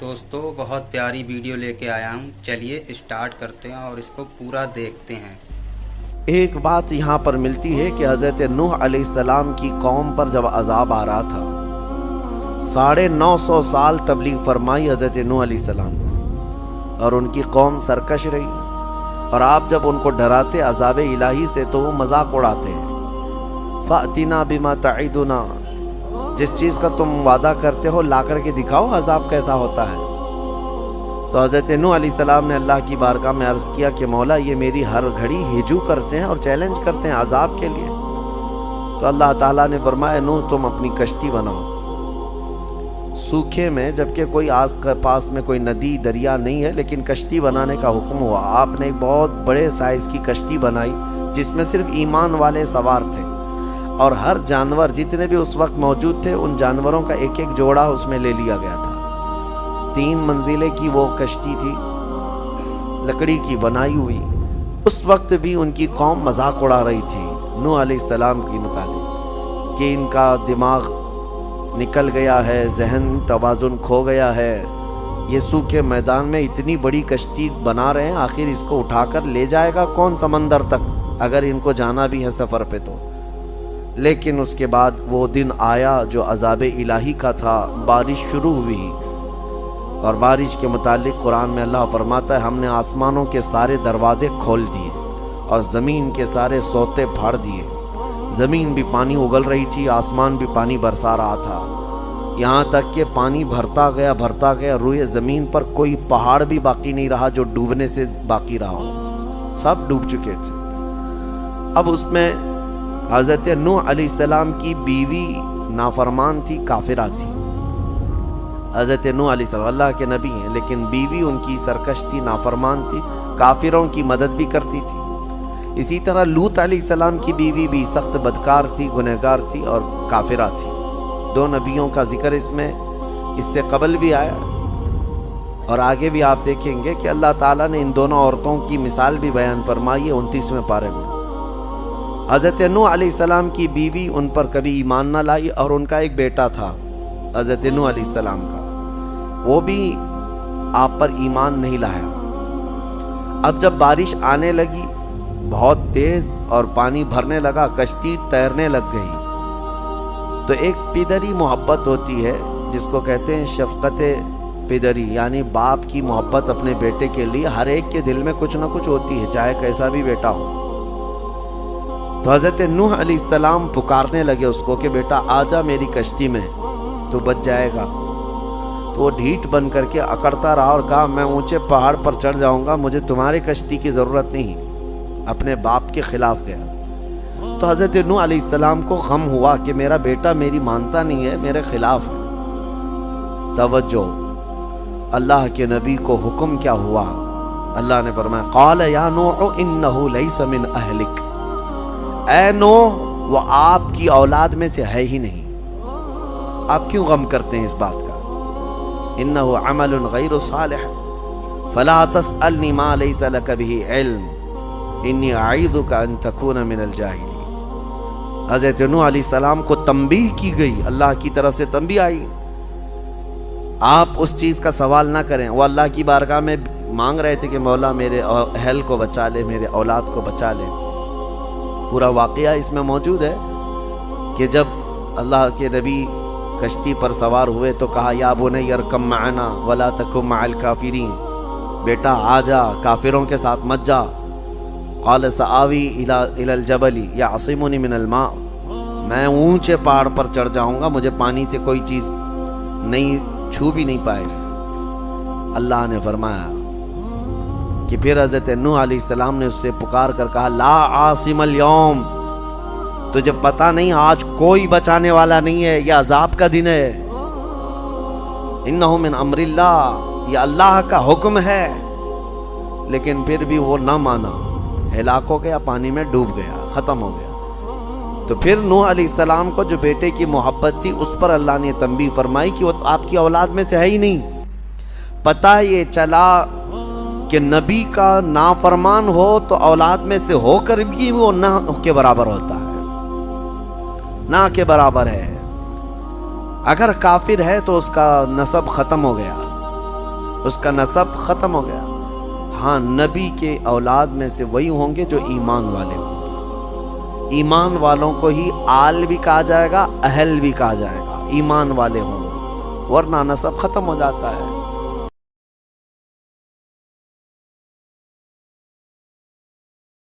दोस्तों बहुत प्यारी वीडियो लेके आया हूँ, चलिए स्टार्ट करते हैं और इसको पूरा देखते हैं। एक बात यहाँ पर मिलती है कि हज़रत नूह अलैहिस्सलाम की कौम पर जब अजाब आ रहा था, 950 साल तबलीग फरमाई हज़रत नूह अलैहिस्सलाम ने और उनकी कौम सरकश रही। और आप जब उनको डराते अजाब इलाही से तो वो मजाक उड़ाते हैं। फ़अतिना बिमा तईदुना, जिस चीज़ का तुम वादा करते हो ला करके दिखाओ अजाब कैसा होता है। तो हज़रत नूह अलैहिस्सलाम ने अल्लाह की बारगाह में अर्ज़ किया कि मौला ये मेरी हर घड़ी हिजू करते हैं और चैलेंज करते हैं अजाब के लिए। तो अल्लाह ताला ने फरमाया नूह तुम अपनी कश्ती बनाओ सूखे में, जबकि कोई आस पास में कोई नदी दरिया नहीं है, लेकिन कश्ती बनाने का हुक्म हुआ। आपने एक बहुत बड़े साइज़ की कश्ती बनाई जिसमें सिर्फ ईमान वाले सवार थे और हर जानवर जितने भी उस वक्त मौजूद थे उन जानवरों का एक एक जोड़ा उसमें ले लिया गया था। 3 मंजिले की वो कश्ती थी, लकड़ी की बनाई हुई। उस वक्त भी उनकी कौम मजाक उड़ा रही थी नूह अलैहिस्सलाम की मुतालिक कि इनका दिमाग निकल गया है, ज़हनी तवाज़ुन खो गया है, ये सूखे मैदान में इतनी बड़ी कश्ती बना रहे हैं, आखिर इसको उठाकर ले जाएगा कौन समंदर तक अगर इनको जाना भी है सफ़र पे तो। लेकिन उसके बाद वो दिन आया जो अज़ाब इलाही का था। बारिश शुरू हुई और बारिश के मुतालिक कुरान में अल्लाह फरमाता है हमने आसमानों के सारे दरवाज़े खोल दिए और ज़मीन के सारे सोते फाड़ दिए। ज़मीन भी पानी उगल रही थी, आसमान भी पानी बरसा रहा था, यहाँ तक कि पानी भरता गया रुए ज़मीन पर कोई पहाड़ भी बाकी नहीं रहा जो डूबने से बाकी रहा हो, सब डूब चुके थे। अब उसमें हज़रत नूह अलैहिस्सलाम की बीवी नाफरमान थी, काफिरा थी। हज़रत नूह अलैहिस्सलाम अल्लाह के नबी हैं, लेकिन बीवी उनकी सरकश थी, नाफरमान थी, काफिरों की मदद भी करती थी। इसी तरह लूत अलैहिस्सलाम की बीवी भी सख्त बदकार थी, गुनहगार थी और काफिरा थी। 2 नबियों का जिक्र इसमें इससे कबल भी आया और आगे भी आप देखेंगे कि अल्लाह ताला ने इन दोनों औरतों की मिसाल भी बयान फरमाई है 29वें पारे में। हज़रत नूह अलैहिस्सलाम की बीवी उन पर कभी ईमान न लाई और उनका एक बेटा था हज़रत नूह अलैहिस्सलाम का, वो भी आप पर ईमान नहीं लाया। अब जब बारिश आने लगी बहुत तेज़ और पानी भरने लगा, कश्ती तैरने लग गई, तो एक पिदरी मोहब्बत होती है जिसको कहते हैं शफ़क़त पिदरी, यानी बाप की मोहब्बत अपने बेटे के लिए हर एक के दिल में कुछ ना कुछ होती है, चाहे कैसा भी बेटा हो। तो हज़रत नूह अलैहिस्सलाम पुकारने लगे उसको कि बेटा आजा मेरी कश्ती में, तो बच जाएगा। तो वो ढीठ बन करके अकड़ता रहा और कहा मैं ऊंचे पहाड़ पर चढ़ जाऊंगा, मुझे तुम्हारी कश्ती की ज़रूरत नहीं। अपने बाप के ख़िलाफ़ गया। तो हज़रत नूह अलैहिस्सलाम को गम हुआ कि मेरा बेटा मेरी मानता नहीं है, मेरे ख़िलाफ़ है। तवज्जो, अल्लाह के नबी को हुक्म क्या हुआ? अल्लाह ने फरमाया क़ाल या नूह इन्नहु लैसा मिन अहलिक, ऐ नूह वो आपकी औलाद में से है ही नहीं। आप क्यों गम करते हैं इस बात का? इन्नहु अमलुन गैरु सालिह फला तसअलनी मा लैसा लक बिही इल्म इन्नी अईदुका अन तकूना मिनल जाहिलीन। हज़रत नूह अलैहिस्सलाम को तंबीह की गई, अल्लाह की तरफ से तंबीह आई आप उस चीज़ का सवाल ना करें। वो अल्लाह की बारगाह में मांग रहे थे कि मौला मेरे अहल को बचा ले, मेरे औलाद को बचा ले। पूरा वाक़या इसमें मौजूद है कि जब अल्लाह के नबी कश्ती पर सवार हुए तो कहा या बुनय्या अरकम मअना वला तकुन मअल काफिरीन, बेटा आजा काफिरों के साथ मत जा। क़ाल सआवी इलल जबली यअसिमुनी मिनल मा, मैं ऊंचे पहाड़ पर चढ़ जाऊंगा, मुझे पानी से कोई चीज़ नहीं छू भी नहीं पाएगी। अल्लाह ने फरमाया कि फिर हज़रत नूह अलैहिस्सलाम ने उससे पुकार कर कहा ला आसिमल यौम, तुझे पता नहीं आज कोई बचाने वाला नहीं है, यह अजाब का दिन है। इन्नहु मिन अम्रिल्लाह, यह अल्लाह का हुक्म है। लेकिन फिर भी वो ना माना, हिलाक हो गया, पानी में डूब गया, ख़त्म हो गया। तो फिर नूह अलैहिस्सलाम को जो बेटे की मोहब्बत थी उस पर अल्लाह ने तंबीह फरमाई कि वो आपकी औलाद में से है ही नहीं। पता ये चला कि नबी का नाफरमान हो तो औलाद में से होकर भी वो ना के बराबर होता है, ना के बराबर है। अगर काफिर है तो उसका नसब ख़त्म हो गया, اس کا نسب ختم ہو گیا۔ ہاں نبی کے اولاد میں سے وہی ہوں گے جو ایمان والے ہوں گے۔ ایمان والوں کو ہی آل بھی کہا جائے گا، اہل بھی کہا جائے گا، ایمان والے ہوں، ورنہ نسب ختم ہو جاتا ہے۔